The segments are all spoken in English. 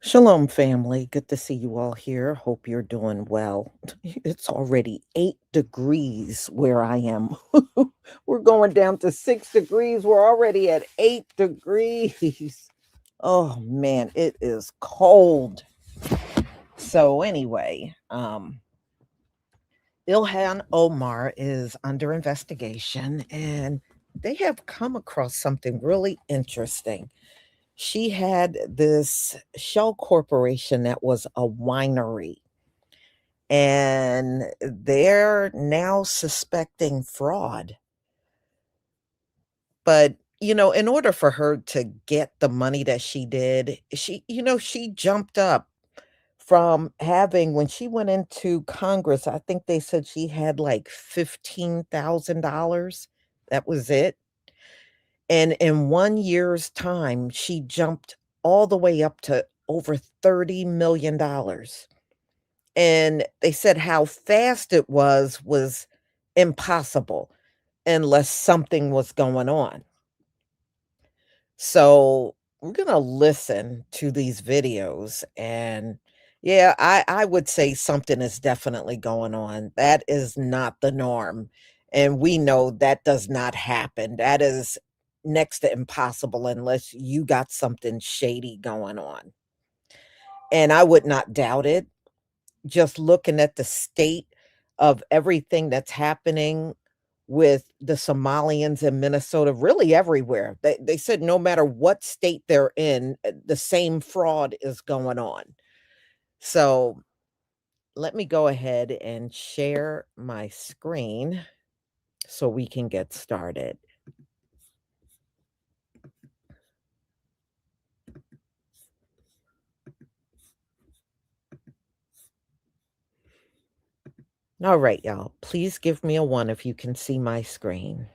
Shalom, family. Good to see you all here. Hope you're doing well. It's already 8 degrees where I am. We're going down to 6 degrees. We're already at 8 degrees. Oh man, it is cold. So anyway, Ilhan Omar is under investigation, and they have come across something really interesting. She had this shell corporation that was a winery, and they're now suspecting fraud. But, in order for her to get the money that she did, she jumped up from having, when she went into Congress, I think they said she had like $15,000. That was it. And in 1 year's time, she jumped all the way up to over $30 million. And they said how fast it was impossible unless something was going on. So we're gonna listen to these videos, and yeah, I would say something is definitely going on. That is not the norm. And we know that does not happen. That is next to impossible unless you got something shady going on. And I would not doubt it. Just looking at the state of everything that's happening with the Somalians in Minnesota, really everywhere. They said no matter what state they're in, the same fraud is going on. So let me go ahead and share my screen so we can get started. All right, y'all. Please give me a 1 if you can see my screen.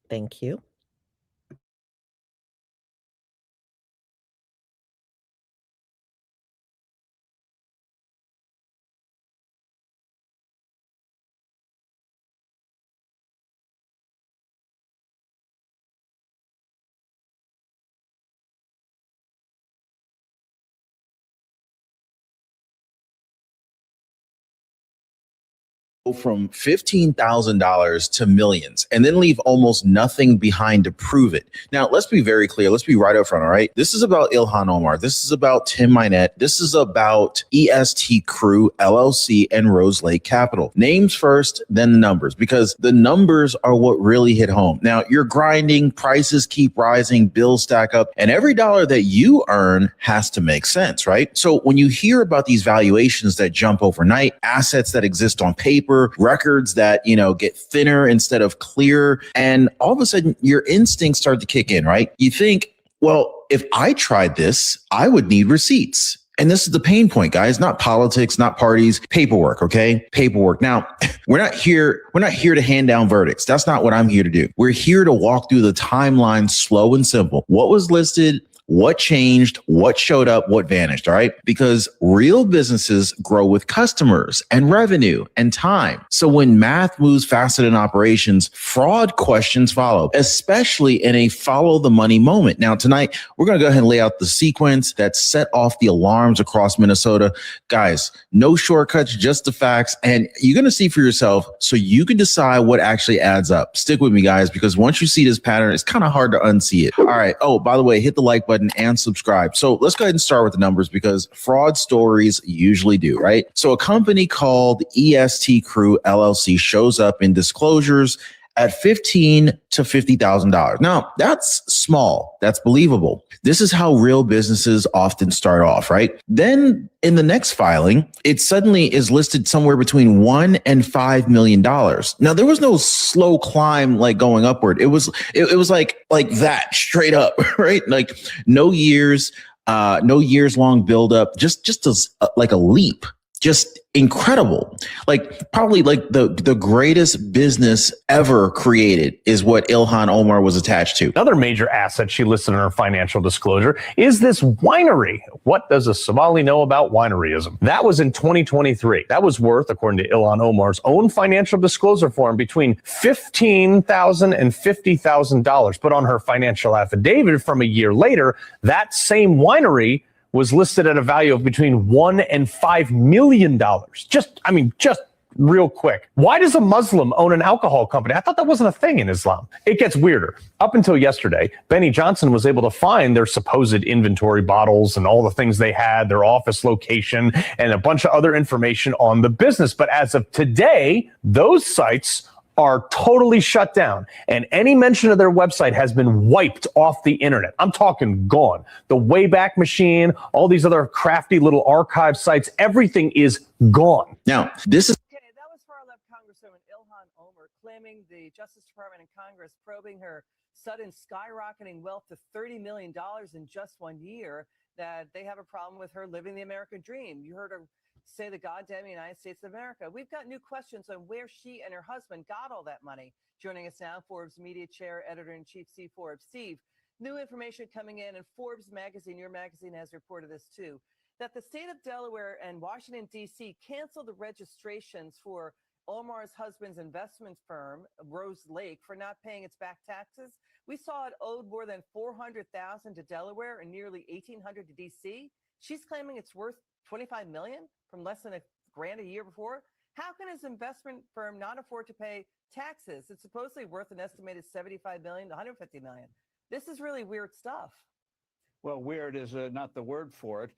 Thank you. From $15,000 to millions and then leave almost nothing behind to prove it. Now, let's be very clear. Let's be right up front. All right. This is about Ilhan Omar. This is about Tim Minette. This is about EST Crew, LLC, and Rose Lake Capital. Names first, then the numbers, because the numbers are what really hit home. Now, you're grinding, prices keep rising, bills stack up, and every dollar that you earn has to make sense, right? So when you hear about these valuations that jump overnight, assets that exist on paper, records that, get thinner instead of clear, and all of a sudden your instincts start to kick in, right? You think, well, if I tried this, I would need receipts. And this is the pain point, guys, not politics, not parties, paperwork, okay? Paperwork. Now, we're not here to hand down verdicts. That's not what I'm here to do. We're here to walk through the timeline slow and simple. What was listed, what changed, what showed up, what vanished, all right? Because real businesses grow with customers and revenue and time. So when math moves faster than operations, fraud questions follow, especially in a follow the money moment. Now, tonight, we're going to go ahead and lay out the sequence that set off the alarms across Minnesota. Guys, no shortcuts, just the facts. And you're going to see for yourself so you can decide what actually adds up. Stick with me, guys, because once you see this pattern, it's kind of hard to unsee it. All right. Oh, by the way, hit the like button and subscribe. So let's go ahead and start with the numbers because fraud stories usually do, right? So a company called EST Crew LLC shows up in disclosures at $15,000 to $50,000. Now, that's small. That's believable. This is how real businesses often start off, right? Then in the next filing, it suddenly is listed somewhere between $1 and $5 million. Now, there was no slow climb like going upward. It was like that straight up, right? Like no years long buildup, just like a leap. just incredible. Like probably like the greatest business ever created is what Ilhan Omar was attached to. Another major asset she listed in her financial disclosure is this winery. What does a Somali know about wineryism? That was in 2023. That was worth, according to Ilhan Omar's own financial disclosure form, between $15,000 and $50,000. But on her financial affidavit from a year later, that same winery was listed at a value of between $1 and $5 million. Just real quick. Why does a Muslim own an alcohol company? I thought that wasn't a thing in Islam. It gets weirder. Up until yesterday, Benny Johnson was able to find their supposed inventory bottles and all the things they had, their office location, and a bunch of other information on the business. But as of today, those sites are totally shut down, and any mention of their website has been wiped off the internet. I'm talking gone. The Wayback Machine, all these other crafty little archive sites, everything is gone. Now, this is That was far-left Congresswoman Ilhan Omar claiming the Justice Department and Congress probing her sudden skyrocketing wealth to $30 million in just 1 year, that they have a problem with her living the American dream. You heard her say the goddamn United States of America. We've got new questions on where she and her husband got all that money. Joining us now, Forbes Media Chair, Editor-in-Chief Steve Forbes. Steve, new information coming in, and Forbes magazine, your magazine, has reported this too, that the state of Delaware and Washington, D.C. canceled the registrations for Omar's husband's investment firm, Rose Lake, for not paying its back taxes. We saw it owed more than $400,000 to Delaware and nearly $1,800 to D.C. She's claiming it's worth $25 million from less than $1,000 a year before. How can his investment firm not afford to pay taxes? It's supposedly worth an estimated $75 million to $150 million. This is really weird stuff. Well, weird is not the word for it.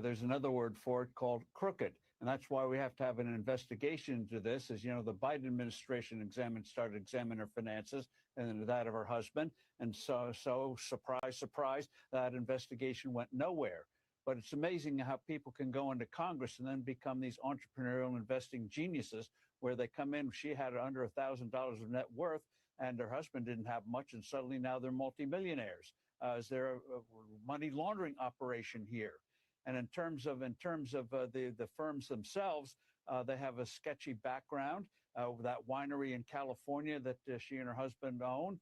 There's another word for it called crooked. And that's why we have to have an investigation into this. As you know, the Biden administration started examining her finances and that of her husband. And so surprise, surprise, that investigation went nowhere. But it's amazing how people can go into Congress and then become these entrepreneurial investing geniuses, where they come in. She had under $1,000 of net worth, and her husband didn't have much, and suddenly now they're multimillionaires. Is there a money laundering operation here? And in terms of the firms themselves, they have a sketchy background. That winery in California that she and her husband own,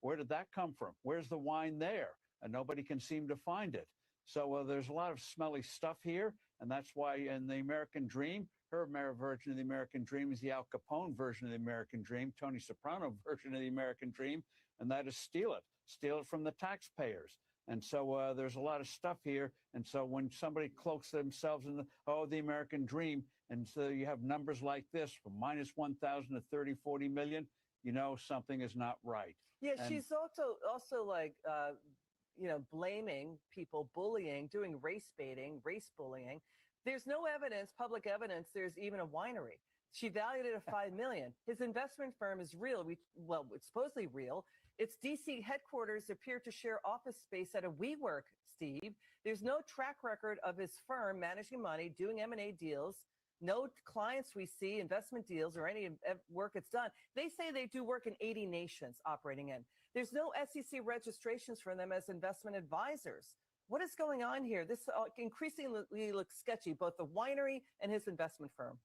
where did that come from? Where's the wine there? And nobody can seem to find it. So there's a lot of smelly stuff here, and that's why in the American Dream, her version of the American Dream is the Al Capone version of the American Dream, Tony Soprano version of the American Dream, and that is steal it from the taxpayers. And so there's a lot of stuff here. And so when somebody cloaks themselves in the American Dream, and so you have numbers like this from minus 1,000 to 30, 40 million, you know something is not right. Yeah, and she's also like blaming people, bullying, doing race baiting, race bullying. There's no evidence, public evidence, there's even a winery. She valued it at $5 million. His investment firm is real. It's supposedly real. Its DC headquarters appear to share office space at a WeWork, Steve. There's no track record of his firm managing money, doing M&A deals. No clients we see, investment deals, or any work it's done. They say they do work in 80 nations operating in. There's no SEC registrations for them as investment advisors. What is going on here? This increasingly looks sketchy, both the winery and his investment firm.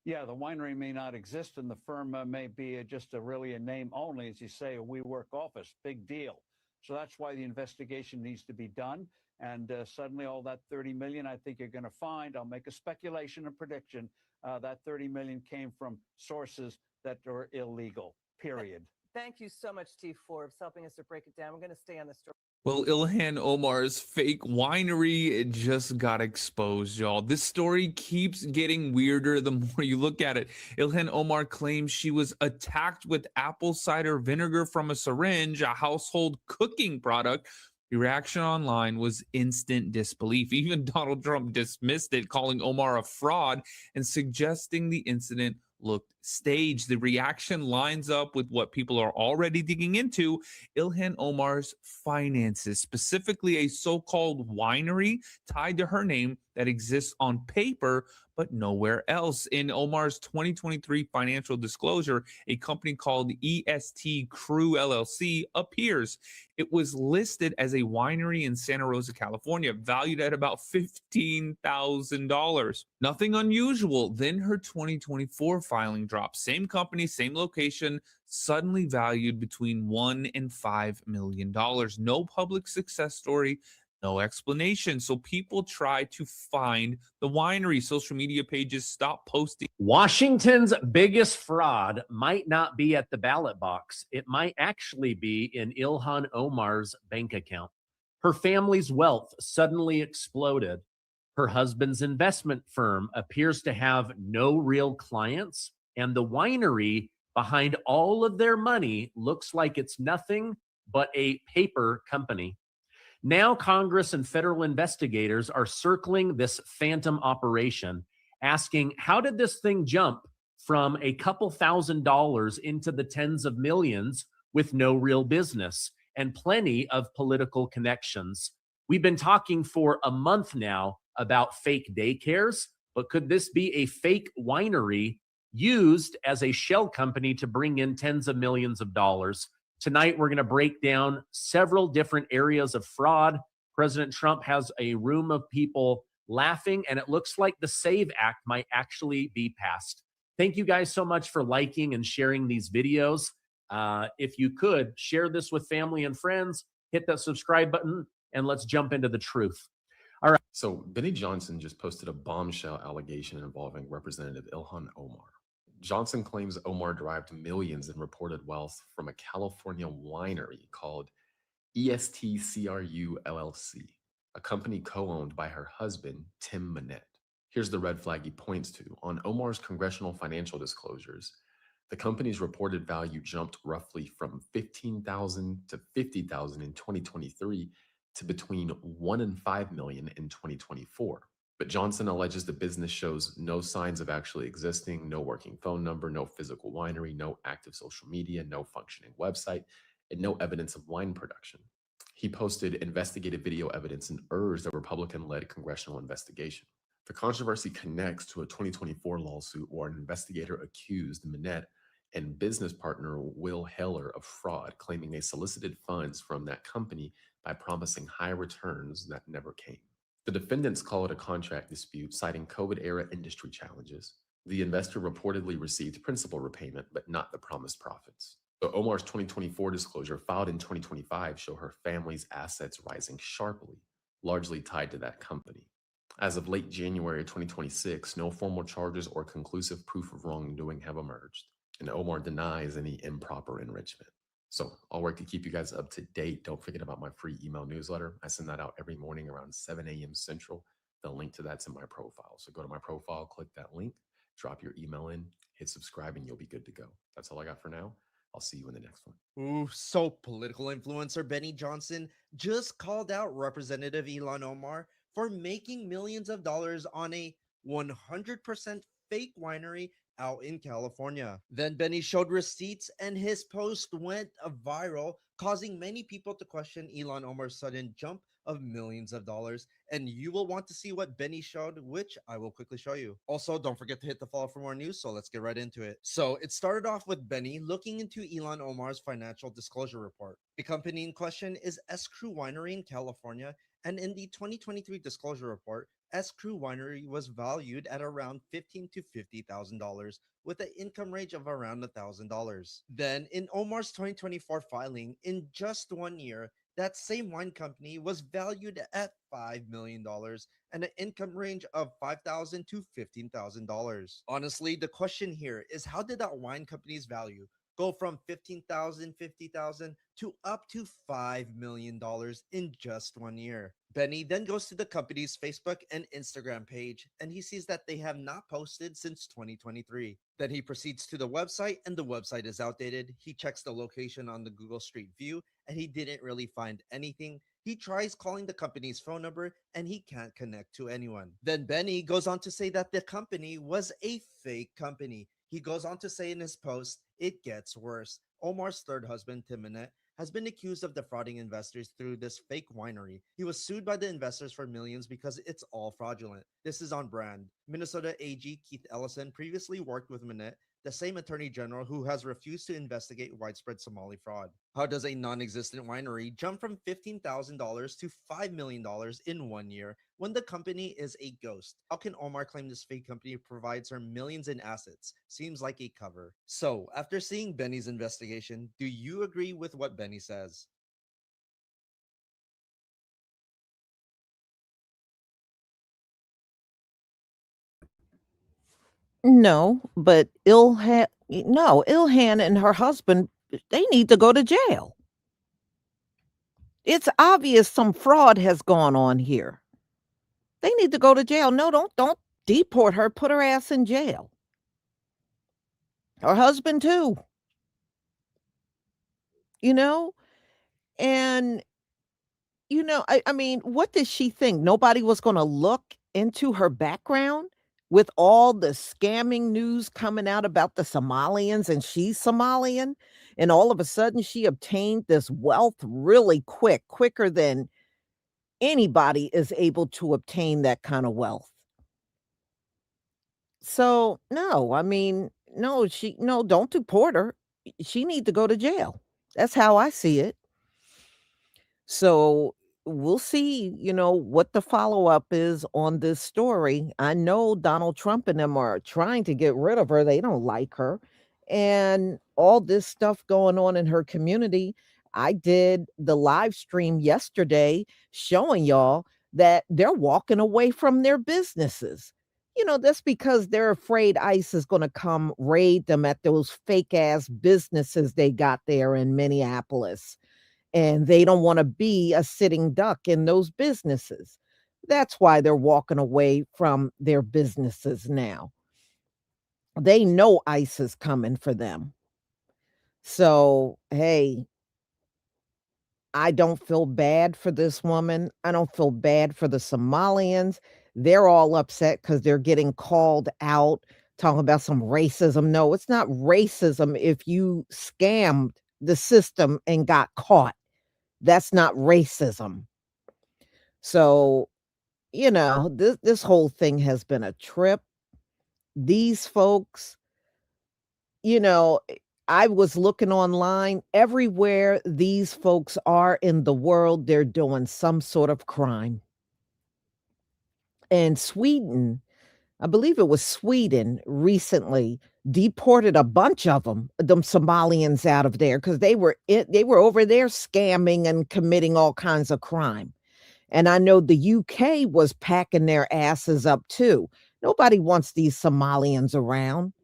Yeah, the winery may not exist, and the firm may be just really a name only, as you say, a WeWork office. Big deal. So that's why the investigation needs to be done. And suddenly all that 30 million, I think you're going to find, I'll make a speculation and prediction, that 30 million came from sources that are illegal, period. Thank you so much, Steve Forbes, helping us to break it down. We're going to stay on this story. Well, Ilhan Omar's fake winery just got exposed, y'all. This story keeps getting weirder the more you look at it. Ilhan Omar claims she was attacked with apple cider vinegar from a syringe, a household cooking product. The reaction online was instant disbelief. Even Donald Trump dismissed it, calling Omar a fraud and suggesting the incident looked staged. The reaction lines up with what people are already digging into: Ilhan Omar's finances, specifically a so-called winery tied to her name that exists on paper but nowhere else. In Omar's 2023 financial disclosure, a company called EST Crew LLC appears. It was listed as a winery in Santa Rosa, California, valued at about $15,000. Nothing unusual. Then her 2024 filing dropped. Same company, same location, suddenly valued between $1 and $5 million. No public success story, no explanation. So people try to find the winery. Social media pages stop posting. Washington's biggest fraud might not be at the ballot box. It might actually be in Ilhan Omar's bank account. Her family's wealth suddenly exploded. Her husband's investment firm appears to have no real clients, and the winery behind all of their money looks like it's nothing but a paper company. Now, Congress and federal investigators are circling this phantom operation, asking, how did this thing jump from a couple $1,000s into the tens of millions with no real business and plenty of political connections? We've been talking for a month now about fake daycares, but could this be a fake winery used as a shell company to bring in tens of millions of dollars? Tonight, we're going to break down several different areas of fraud. President Trump has a room of people laughing, and it looks like the SAVE Act might actually be passed. Thank you guys so much for liking and sharing these videos. If you could, share this with family and friends, hit that subscribe button, and let's jump into the truth. All right. So Benny Johnson just posted a bombshell allegation involving Representative Ilhan Omar. Johnson claims Omar derived millions in reported wealth from a California winery called ESTCRU LLC, a company co-owned by her husband, Tim Manette. Here's the red flag he points to. On Omar's congressional financial disclosures, the company's reported value jumped roughly from $15,000 to $50,000 in 2023 to between $1 and $5 million in 2024. But Johnson alleges the business shows no signs of actually existing, no working phone number, no physical winery, no active social media, no functioning website, and no evidence of wine production. He posted investigative video evidence and urged a Republican-led congressional investigation. The controversy connects to a 2024 lawsuit where an investigator accused Manette and business partner Will Heller of fraud, claiming they solicited funds from that company by promising high returns that never came. The defendants call it a contract dispute, citing COVID-era industry challenges. The investor reportedly received principal repayment, but not the promised profits. So Omar's 2024 disclosure filed in 2025 show her family's assets rising sharply, largely tied to that company. As of late January 2026, no formal charges or conclusive proof of wrongdoing have emerged, and Omar denies any improper enrichment. So I'll work to keep you guys up to date. Don't forget about my free email newsletter. I send that out every morning around 7 a.m. Central. The link to that's in my profile. So go to my profile, click that link, drop your email in, hit subscribe, and you'll be good to go. That's all I got for now. I'll see you in the next one. Ooh, so political influencer Benny Johnson just called out Representative Ilhan Omar for making millions of dollars on a 100% fake winery out in California. Then Benny showed receipts and his post went viral, causing many people to question Ilhan Omar's sudden jump of millions of dollars. And you will want to see what Benny showed, which I will quickly show you. Also, don't forget to hit the follow for more news, so let's get right into it. So it started off with Benny looking into Ilhan Omar's financial disclosure report. The company in question is S. Crew Winery in California, and in the 2023 disclosure report, S. Crew Winery was valued at around $15,000 to $50,000 with an income range of around $1,000. Then in Omar's 2024 filing, in just 1 year, that same wine company was valued at $5 million and an income range of $5,000 to $15,000. Honestly, the question here is, how did that wine company's value go from $15,000, $50,000 to up to $5 million in just 1 year? Benny then goes to the company's Facebook and Instagram page, and he sees that they have not posted since 2023. Then he proceeds to the website, and the website is outdated. He checks the location on the Google Street View, and he didn't really find anything. He tries calling the company's phone number, and he can't connect to anyone. Then Benny goes on to say that the company was a fake company. He goes on to say in his post, it gets worse. Omar's third husband, Tim Manette, has been accused of defrauding investors through this fake winery. He was sued by the investors for millions because it's all fraudulent. This is on brand. Minnesota AG Keith Ellison previously worked with Minette, the same attorney general who has refused to investigate widespread Somali fraud. How does a non existent winery jump from $15,000 to $5 million in 1 year when the company is a ghost? How can Omar claim this fake company provides her millions in assets? Seems like a cover. So, after seeing Benny's investigation, do you agree with what Benny says? No, but Ilhan and her husband, they need to go to jail. It's obvious some fraud has gone on here. They need to go to jail. No, don't deport her. Put her ass in jail. Her husband too. You know? And I mean, what did she think? Nobody was going to look into her background with all the scamming news coming out about the Somalians and she's Somalian. And all of a sudden, she obtained this wealth really quicker than anybody is able to obtain that kind of wealth. So, no, I mean, no, don't deport her. She need to go to jail. That's how I see it. So we'll see, what the follow up is on this story. I know Donald Trump and them are trying to get rid of her. They don't like her. And all this stuff going on in her community. I did the live stream yesterday showing y'all that they're walking away from their businesses. That's because they're afraid ICE is going to come raid them at those fake ass businesses they got there in Minneapolis, and they don't want to be a sitting duck in those businesses. That's why they're walking away from their businesses now. They know ICE is coming for them. So, hey, I don't feel bad for this woman. I don't feel bad for the Somalians. They're all upset because they're getting called out, talking about some racism. No, it's not racism if you scammed the system and got caught. That's not racism. So, this whole thing has been a trip. These folks, you know, I was looking online everywhere these folks are in the world, they're doing some sort of crime. And Sweden, I believe it was Sweden recently deported a bunch of them Somalians out of there because they were over there scamming and committing all kinds of crime. And I know the UK was packing their asses up too. Nobody wants these Somalians around.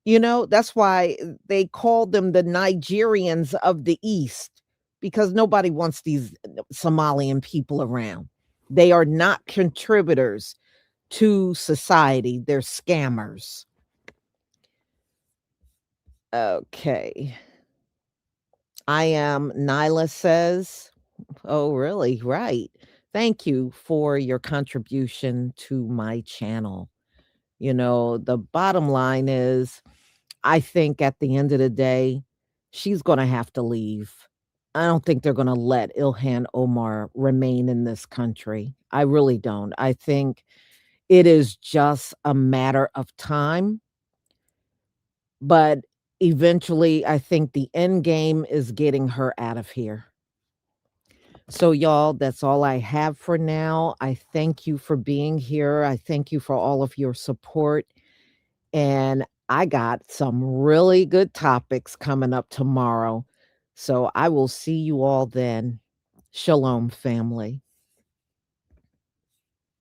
That's why they called them the Nigerians of the East, because nobody wants these Somalian people around. They are not contributors to society. They're scammers. Okay. I am, Nyla says. Oh, really? Right. Thank you for your contribution to my channel. The bottom line is, I think at the end of the day, she's going to have to leave. I don't think they're going to let Ilhan Omar remain in this country. I really don't. I think it is just a matter of time. But eventually, I think the end game is getting her out of here. So, y'all, that's all I have for now. I thank you for being here. I thank you for all of your support. And I got some really good topics coming up tomorrow. So I will see you all then. Shalom, family.